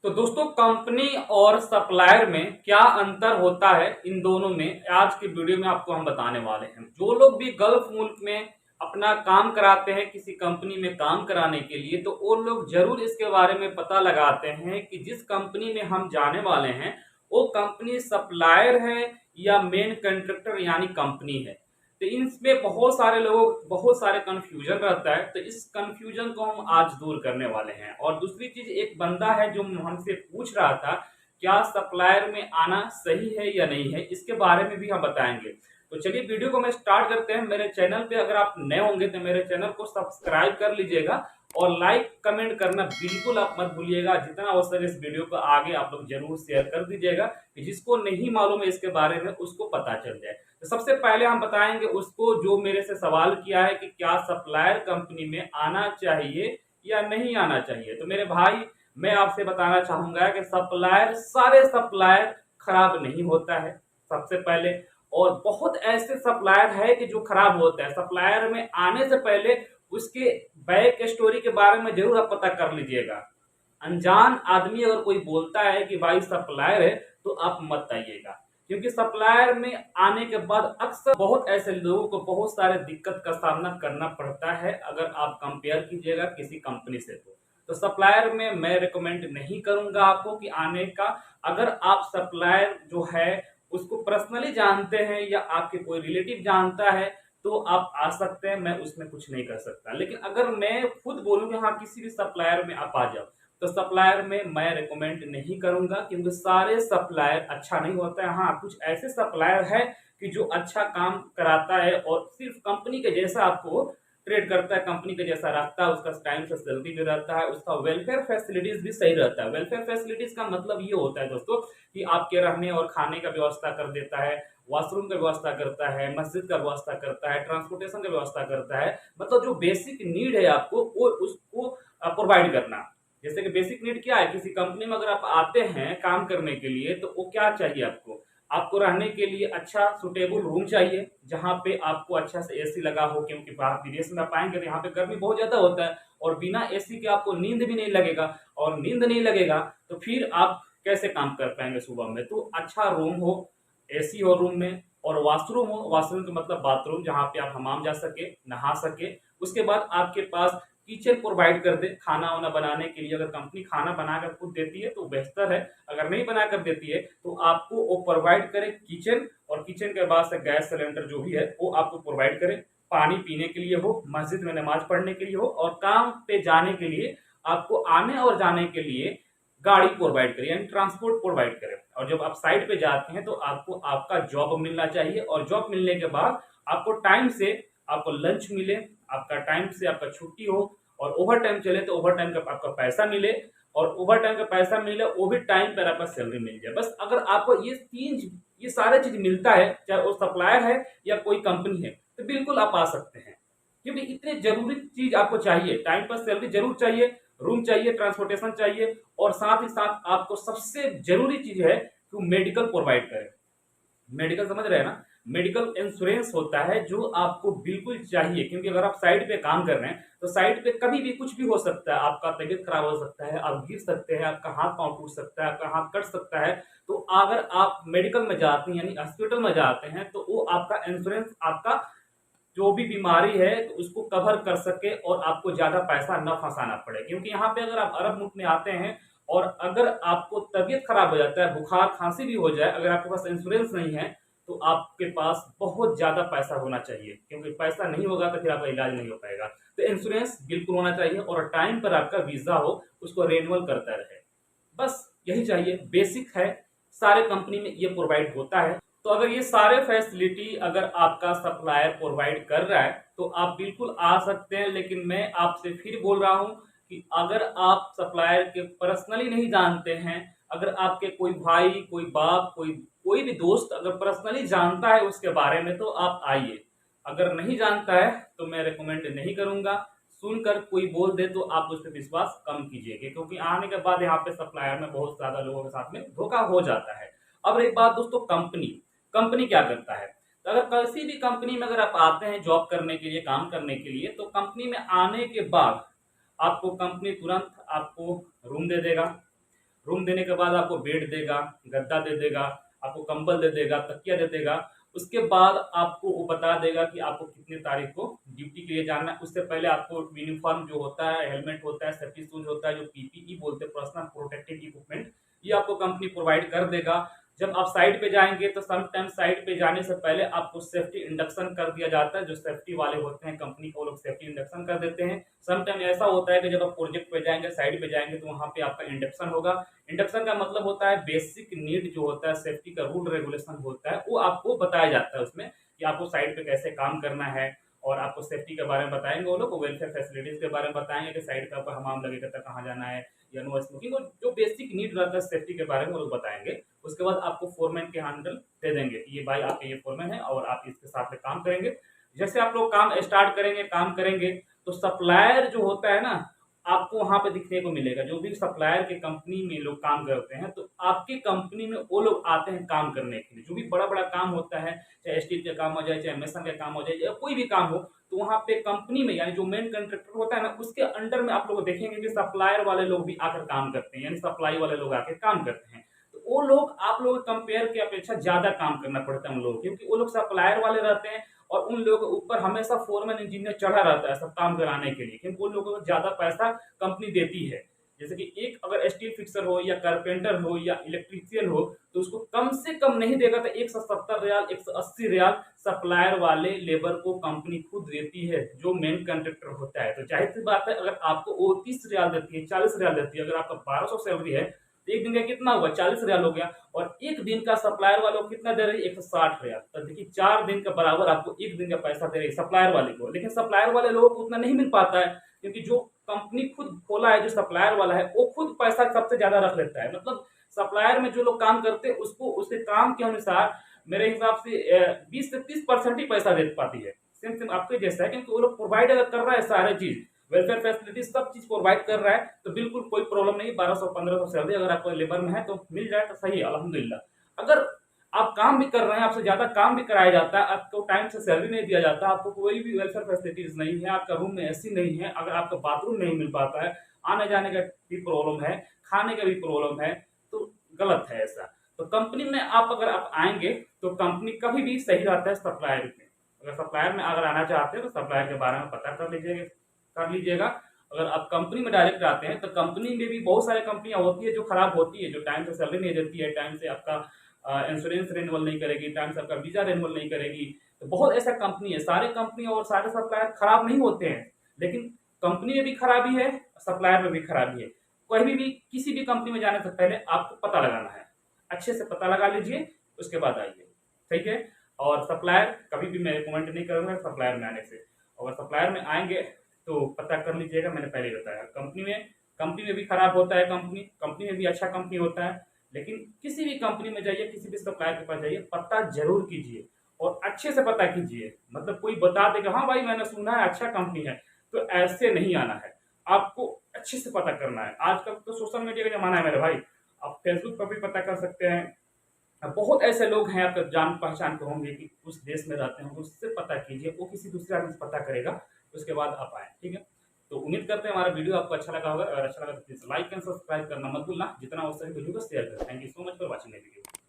तो दोस्तों कंपनी और सप्लायर में क्या अंतर होता है इन दोनों में आज की वीडियो में आपको हम बताने वाले हैं। जो लोग भी गल्फ मुल्क में अपना काम कराते हैं किसी कंपनी में काम कराने के लिए तो वो लोग जरूर इसके बारे में पता लगाते हैं कि जिस कंपनी में हम जाने वाले हैं वो कंपनी सप्लायर है या मेन कंट्रैक्टर यानी कंपनी है। तो इसमें बहुत सारे लोगों बहुत सारे कंफ्यूजन रहता है, तो इस कंफ्यूजन को हम आज दूर करने वाले हैं। और दूसरी चीज, एक बंदा है जो हमसे पूछ रहा था क्या सप्लायर में आना सही है या नहीं है, इसके बारे में भी हम बताएंगे। तो चलिए वीडियो को मैं स्टार्ट करते हैं। मेरे चैनल पे अगर आप नए होंगे तो मेरे चैनल को सब्सक्राइब कर लीजिएगा और लाइक कमेंट करना बिल्कुल आप मत भूलिएगा। जितना हो सके इस वीडियो को आगे आप लोग जरूर शेयर कर दीजिएगा कि जिसको नहीं मालूम है इसके बारे में उसको पता चल जाए। तो सबसे पहले हम बताएंगे उसको जो मेरे से सवाल किया है कि क्या सप्लायर कंपनी में आना चाहिए या नहीं आना चाहिए। तो मेरे भाई, मैं आपसे बताना चाहूंगा कि सप्लायर, सारे सप्लायर खराब नहीं होता है सबसे पहले। और बहुत ऐसे सप्लायर है कि जो खराब होता है। सप्लायर में आने से पहले उसके बैक स्टोरी के बारे में जरूर आप पता कर लीजिएगा। अनजान आदमी अगर कोई बोलता है कि भाई सप्लायर है तो आप मत आइएगा, क्योंकि सप्लायर में आने के बाद अक्सर बहुत ऐसे लोगों को बहुत सारे दिक्कत का सामना करना पड़ता है अगर आप कंपेयर कीजिएगा किसी कंपनी से। तो सप्लायर में मैं रिकमेंड नहीं करूंगा आपको कि आने का। अगर आप सप्लायर जो है उसको पर्सनली जानते हैं या आपके कोई रिलेटिव जानता है तो आप आ सकते हैं, मैं उसमें कुछ नहीं कर सकता। लेकिन अगर मैं खुद बोलूँ कि हाँ किसी भी सप्लायर में आप आ जाओ तो सप्लायर में मैं रिकमेंड नहीं करूंगा, क्योंकि सारे सप्लायर अच्छा नहीं होता है। हाँ, कुछ ऐसे सप्लायर है कि जो अच्छा काम कराता है और सिर्फ कंपनी के जैसा आपको ट्रेड करता है, कंपनी के जैसा रखता है, उसका टाइम से सैलरी भी रहता है, उसका वेलफेयर फैसिलिटीज भी सही रहता है। वेलफेयर फैसिलिटीज का मतलब ये होता है दोस्तों कि आपके रहने और खाने का व्यवस्था कर देता है, वॉशरूम का व्यवस्था करता है, मस्जिद का व्यवस्था करता है, ट्रांसपोर्टेशन का व्यवस्था करता है। मतलब जो बेसिक नीड है आपको वो उसको प्रोवाइड करना। जैसे कि बेसिक नीड क्या है, किसी कंपनी में अगर आप आते हैं काम करने के लिए तो वो क्या चाहिए आपको। आपको रहने के लिए अच्छा सुटेबल रूम चाहिए जहां पे आपको अच्छा से एसी लगा हो, क्योंकि बाहर विदेश में आप आएंगे तो यहाँ पे गर्मी बहुत ज्यादा होता है और बिना एसी के आपको नींद भी नहीं लगेगा। और नींद नहीं लगेगा तो फिर आप कैसे काम कर पाएंगे सुबह में। तो अच्छा रूम हो, एसी हो रूम में, और वॉशरूम हो। वॉशरूम का मतलब बाथरूम, जहाँ पे आप हमाम जा सके, नहा सके। उसके बाद आपके पास किचन प्रोवाइड कर दे खाना वाना बनाने के लिए। अगर कंपनी खाना बनाकर खुद देती है तो बेहतर है, अगर नहीं बनाकर देती है तो आपको वो प्रोवाइड करे किचन, और किचन के बाद से गैस सिलेंडर जो भी है वो आपको प्रोवाइड करे। पानी पीने के लिए हो, मस्जिद में नमाज पढ़ने के लिए हो, और काम पे जाने के लिए आपको आने और जाने के लिए गाड़ी प्रोवाइड करे यानी ट्रांसपोर्ट प्रोवाइड करे। और जब आप साइट पे जाते हैं तो आपको आपका जॉब मिलना चाहिए, और जॉब मिलने के बाद आपको टाइम से आपको लंच मिले, आपका टाइम से आपका छुट्टी हो, और ओवर टाइम चले तो ओवर टाइम का आपका पैसा मिले, और ओवर टाइम का पैसा मिले वो भी टाइम पर आपका सैलरी मिल जाए। बस अगर आपको ये सारे चीज मिलता है, चाहे वो सप्लायर है या कोई कंपनी है, तो बिल्कुल आप आ सकते हैं। क्योंकि इतने जरूरी चीज आपको चाहिए, टाइम पर सैलरी जरूर चाहिए, रूम चाहिए, ट्रांसपोर्टेशन चाहिए, और साथ ही साथ आपको सबसे जरूरी चीज है कि मेडिकल प्रोवाइड करें। मेडिकल समझ रहे हैं ना, मेडिकल इंश्योरेंस होता है जो आपको बिल्कुल चाहिए। क्योंकि अगर आप साइट पे काम कर रहे हैं तो साइट पे कभी भी कुछ भी हो सकता है। आपका तबीयत खराब हो सकता है, आप गिर सकते हैं, आपका हाथ पांव टूट सकता है, आपका हाथ कट सकता है। तो अगर आप मेडिकल में जाते हैं यानी हॉस्पिटल में जाते हैं तो वो आपका इंश्योरेंस आपका जो भी बीमारी है तो उसको कवर कर सके और आपको ज्यादा पैसा न फंसाना पड़े। क्योंकि यहाँ पे अगर आप अरब मुल्क में आते हैं और अगर आपको तबीयत खराब हो जाता है, बुखार खांसी भी हो जाए, अगर आपके पास इंश्योरेंस नहीं है तो आपके पास बहुत ज्यादा पैसा होना चाहिए। क्योंकि पैसा नहीं होगा तो फिर आपका इलाज नहीं हो पाएगा। तो इंश्योरेंस बिल्कुल होना चाहिए, और टाइम पर आपका वीजा हो, उसको रेन्युअल करता रहे। बस यही चाहिए, बेसिक है, सारे कंपनी में ये प्रोवाइड होता है। तो अगर ये सारे फैसिलिटी अगर आपका सप्लायर प्रोवाइड कर रहा है तो आप बिल्कुल आ सकते हैं। लेकिन मैं आपसे फिर बोल रहा हूं कि अगर आप सप्लायर के पर्सनली नहीं जानते हैं, अगर आपके कोई भाई, कोई बाप, कोई कोई भी दोस्त अगर पर्सनली जानता है उसके बारे में तो आप आइए। अगर नहीं जानता है तो मैं रिकमेंड नहीं करूंगा। सुनकर कोई बोल दे तो आप उस पर विश्वास कम कीजिएगा, क्योंकि आने के बाद यहाँ पे सप्लायर में बहुत ज्यादा लोगों के साथ में धोखा हो जाता है। अब एक बात दोस्तों, कंपनी कंपनी क्या करता है। तो अगर किसी भी कंपनी में अगर आप आते हैं जॉब करने के लिए, काम करने के लिए, तो कंपनी में आने के बाद आपको कंपनी तुरंत आपको रूम दे देगा। रूम देने के बाद आपको बेड देगा, गद्दा दे देगा, आपको कंबल दे देगा, तकिया दे देगा। उसके बाद आपको वो बता देगा कि आपको कितने तारीख को ड्यूटी के लिए जाना है। उससे पहले आपको यूनिफॉर्म जो होता है, हेलमेट होता है, सेफ्टी शूज होता है, जो पीपीई बोलते हैं, पर्सनल प्रोटेक्टिव इक्विपमेंट, ये आपको कंपनी प्रोवाइड कर देगा। जब आप साइट पे जाएंगे तो समटाइम साइट पे जाने से पहले आपको सेफ्टी इंडक्शन कर दिया जाता है। जो सेफ्टी वाले होते हैं कंपनी को, लोग सेफ्टी इंडक्शन कर देते हैं। समटाइम ऐसा होता है कि जब आप प्रोजेक्ट पे जाएंगे, साइट पे जाएंगे, तो वहां पे आपका इंडक्शन होगा। इंडक्शन का मतलब होता है बेसिक नीड जो होता है, सेफ्टी का रूल रेगुलेशन होता है, वो आपको बताया जाता है उसमें कि आपको साइट पे कैसे काम करना है। और आपको सेफ्टी के बारे में बताएंगे वो लोग, वेलफेयर फैसिलिटीज के बारे में बताएंगे कि साइट पे आपको हमाम लगेगा तो कहाँ जाना है, या नो स्मोकिंग, और जो बेसिक नीड रहता है सेफ्टी के बारे में वो लोग बताएंगे। उसके बाद आपको फोरमैन के हैंडल दे देंगे कि ये भाई आपके ये फोरमैन है और आप इसके साथ में काम करेंगे। जैसे आप लोग काम स्टार्ट करेंगे, काम करेंगे, तो सप्लायर जो होता है ना, आपको वहां पे दिखने को मिलेगा। जो भी सप्लायर के कंपनी में लोग काम करते हैं, तो आपकी कंपनी में वो लोग आते हैं काम करने के लिए। जो भी बड़ा बड़ा काम होता है, चाहे स्टील का काम हो जाए, चाहे मेसन का काम हो जाए, या कोई भी काम हो, तो वहां पे कंपनी में, यानी जो मेन कंट्रैक्टर होता है ना, उसके अंडर में आप लोग देखेंगे कि सप्लायर वाले लोग भी आकर काम करते हैं, यानी सप्लाई वाले लोग आकर काम करते हैं। तो वो लोग आप लोग कंपेयर के अपेक्षा ज्यादा काम करना पड़ता है उन लोगों को, क्योंकि वो लोग सप्लायर वाले रहते हैं और उन लोगों के ऊपर हमेशा फोरमैन इंजीनियर चढ़ा रहता है सब काम कराने के लिए, क्योंकि उन लोगों को ज्यादा पैसा कंपनी देती है। जैसे कि एक अगर स्टील फिक्सर हो, या कारपेंटर हो, या इलेक्ट्रीशियन हो, तो उसको कम से कम नहीं देगा तो 170 रियाल, 180 रियाल सप्लायर वाले लेबर को कंपनी खुद देती है, जो मेन कंट्रैक्टर होता है। तो जाहिर सी बात है, अगर आपको वो 30 रियाल देती है, 40 रियाल देती है, अगर आपका 1200 सैलरी है, तो एक दिन का कितना हुआ, 40 रियाल हो गया। और एक दिन का सप्लायर वालों को कितना दे रही है, 160 रियाल। तो देखिए 4 दिन का बराबर आपको एक दिन का पैसा दे रही है सप्लायर वाले को। लेकिन सप्लायर वाले लोगों को उतना नहीं मिल पाता है, क्योंकि जो कंपनी खुद खोला है, जो सप्लायर वाला है, वो खुद पैसा सबसे ज्यादा रख लेता है। मतलब सप्लायर में जो लोग काम करते हैं, उसको उसके काम के अनुसार मेरे हिसाब से 20 से 30% ही पैसा दे पाती है। सेम सेम आपके जैसा है, क्योंकि वो लोग प्रोवाइड अगर कर रहा है सारे चीज, वेलफेयर फैसिलिटी सब चीज प्रोवाइड कर रहा है, तो बिल्कुल कोई प्रॉब्लम नहीं। 1200-1500 सैलरी अगर आपको लेबर में है तो मिल जाए तो सही है, अल्हम्दुलिल्लाह। अगर आप काम भी कर रहे हैं, आपसे ज्यादा काम भी कराया जाता है, आपको टाइम से सैलरी नहीं दिया जाता, आपको कोई भी वेलफेयर फैसिलिटीज नहीं है, आपका रूम में एसी नहीं है, अगर आपका बाथरूम नहीं मिल पाता है, आने जाने का भी प्रॉब्लम है, खाने का भी प्रॉब्लम है, तो गलत है ऐसा। तो कंपनी में अगर आप आएंगे, तो कंपनी कभी भी सही रहता है सप्लायर में। अगर सप्लायर में अगर आना चाहते हैं, तो सप्लायर के बारे में पता कर लीजिएगा। अगर आप कंपनी में डायरेक्ट आते हैं, तो कंपनी में भी बहुत सारी कंपनियां होती है जो खराब होती है, जो टाइम से सैलरी नहीं देती है, टाइम से आपका इंश्योरेंस रेन्यूअल नहीं करेगी, टाइम से आपका वीजा रेन्यूअल नहीं करेगी। तो बहुत ऐसा कंपनी है, सारे कंपनी और सारे सप्लायर खराब नहीं होते हैं, लेकिन कंपनी में भी खराबी है, सप्लायर में भी खराबी है। कहीं भी किसी भी कंपनी में जाने से पहले आपको पता लगाना है, अच्छे से पता लगा लीजिए, उसके बाद आइए, ठीक है। और सप्लायर कभी भी मैं रिकमेंड नहीं करूंगा सप्लायर में आने से। अगर सप्लायर में आएंगे तो पता कर लीजिएगा, मैंने पहले बताया। कंपनी में भी खराब होता है, कंपनी में भी अच्छा कंपनी होता है, लेकिन किसी भी कंपनी में जाइए, किसी भी सप्लायर के पास जाइए, पता जरूर कीजिए और अच्छे से पता कीजिए। मतलब कोई बता दे कि हाँ भाई मैंने सुना है अच्छा कंपनी है, तो ऐसे नहीं आना है, आपको अच्छे से पता करना है। आजकल तो सोशल मीडिया का जमाना है मेरे भाई, आप फेसबुक पर भी पता कर सकते हैं। बहुत ऐसे लोग हैं आपके जान पहचान के होंगे कि उस देश में रहते हैं, उससे पता कीजिए, वो किसी दूसरे आदमी से पता करेगा, उसके बाद आप आए, ठीक है। तो उम्मीद करते हैं हमारा वीडियो आपको अच्छा लगा होगा। अगर अच्छा लगा तो प्लीज लाइक एंड सब्सक्राइब करना मत भूलना, जितना हो सके वीडियो को शेयर करें। Thank you so much for watching the video.